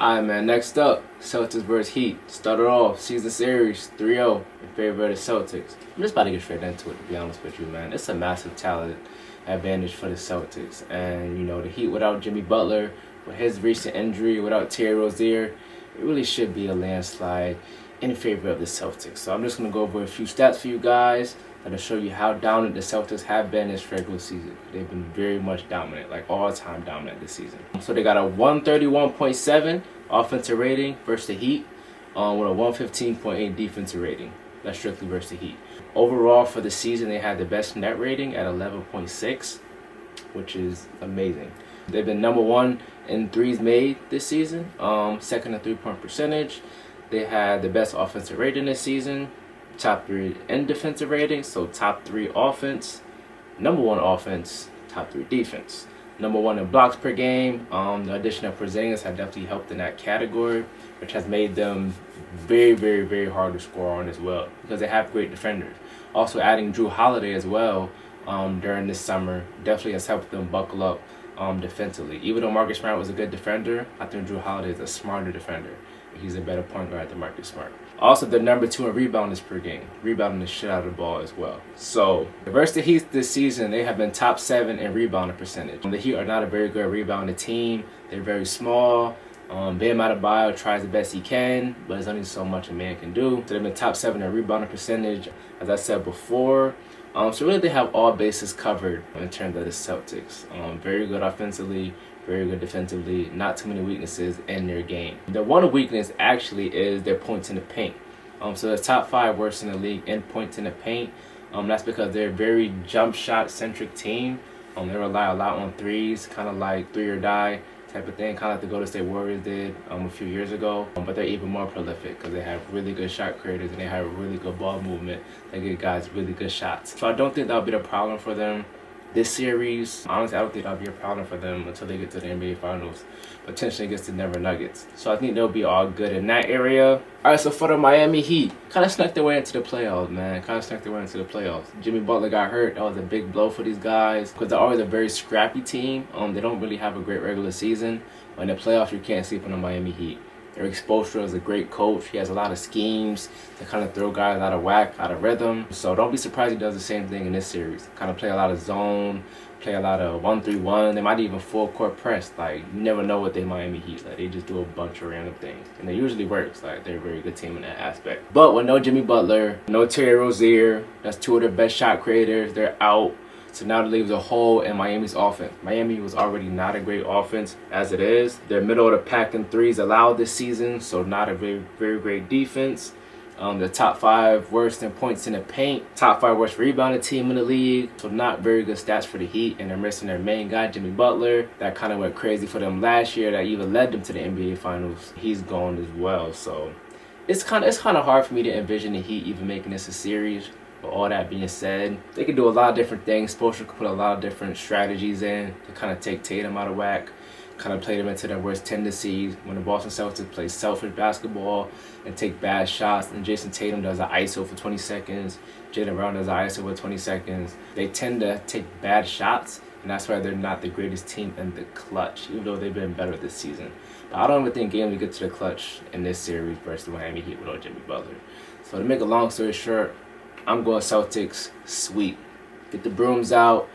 Alright, man, next up, Celtics vs. Heat. Started off season series 3-0 in favor of the Celtics. I'm just about to get straight into it, to be honest with you, man. It's a massive talent advantage for the Celtics. And, the Heat without Jimmy Butler, with his recent injury, without Terry Rozier, it really should be a landslide in favor of the Celtics. So I'm just going to go over a few stats for you guys that'll show you how dominant the Celtics have been this regular season. They've been very much dominant, like all-time dominant this season. So they got a 131.7 offensive rating versus the Heat, with a 115.8 defensive rating. That's strictly versus the Heat. Overall for the season, they had the best net rating at 11.6, which is amazing. They've been number one in threes made this season, second in three-point percentage. They had the best offensive rating this season, top 3 in defensive rating, so top 3 offense, number 1 offense, top 3 defense. Number 1 in blocks per game. The addition of Porzingis have definitely helped in that category, which has made them very, very, very hard to score on as well because they have great defenders. Also adding Drew Holiday as well during this summer definitely has helped them buckle up defensively. Even though Marcus Smart was a good defender, I think Drew Holiday is a smarter defender. He's a better point guard than Marcus Smart. Also, they're number 2 in rebounders per game, rebounding the shit out of the ball as well. So, versus the Heat this season, they have been top 7 in rebounding percentage. The Heat are not a very good rebounding team. They're very small. Bam Adebayo tries the best he can, but there's only so much a man can do. So they've been top 7 in rebounding percentage, as I said before. So really they have all bases covered in terms of the Celtics. Very good offensively, very good defensively, not too many weaknesses in their game. The one weakness actually is their points in the paint. So they're top 5 worst in the league in points in the paint. That's because they're a very jump shot centric team. They rely a lot on threes, kind of like 3 or die type of thing, kind of like the Golden State Warriors did a few years ago. But they're even more prolific because they have really good shot creators and they have really good ball movement. They give guys really good shots. So I don't think that'll be the problem for them this series. Honestly, I don't think that'll be a problem for them until they get to the NBA Finals, potentially against the Denver Nuggets. So I think they'll be all good in that area. All right, so for the Miami Heat, kind of snuck their way into the playoffs, man. Jimmy Butler got hurt. That was a big blow for these guys because they're always a very scrappy team. They don't really have a great regular season. But in the playoffs, you can't sleep on the Miami Heat. Eric Spoelstra is a great coach. He has a lot of schemes to kind of throw guys out of whack, out of rhythm. So don't be surprised he does the same thing in this series. Kind of play a lot of zone, play a lot of 1-3-1. They might even full court press. Like, you never know what they Miami Heat. Like, they just do a bunch of random things. And it usually works. Like, they're a very good team in that aspect. But with no Jimmy Butler, no Terry Rozier, that's 2 of their best shot creators. They're out. So now it leaves a hole in Miami's offense. Miami was already not a great offense as it is. They're middle of the pack in threes allowed this season, so not a very, very great defense. The top 5 worst in points in the paint. Top 5 worst rebounding team in the league. So not very good stats for the Heat, and they're missing their main guy, Jimmy Butler. That kind of went crazy for them last year. That even led them to the NBA Finals. He's gone as well, so it's kind of hard for me to envision the Heat even making this a series. But all that being said, they can do a lot of different things. Spoelstra could put a lot of different strategies in to kind of take Tatum out of whack, kind of play them into their worst tendencies. When the Boston Celtics play selfish basketball and take bad shots, and Jason Tatum does an ISO for 20 seconds, Jaylen Brown does an ISO for 20 seconds, they tend to take bad shots, and that's why they're not the greatest team in the clutch, even though they've been better this season. But I don't even think games will get to the clutch in this series versus the Miami Heat without Jimmy Butler. So to make a long story short, I'm going Celtics sweep. Get the brooms out,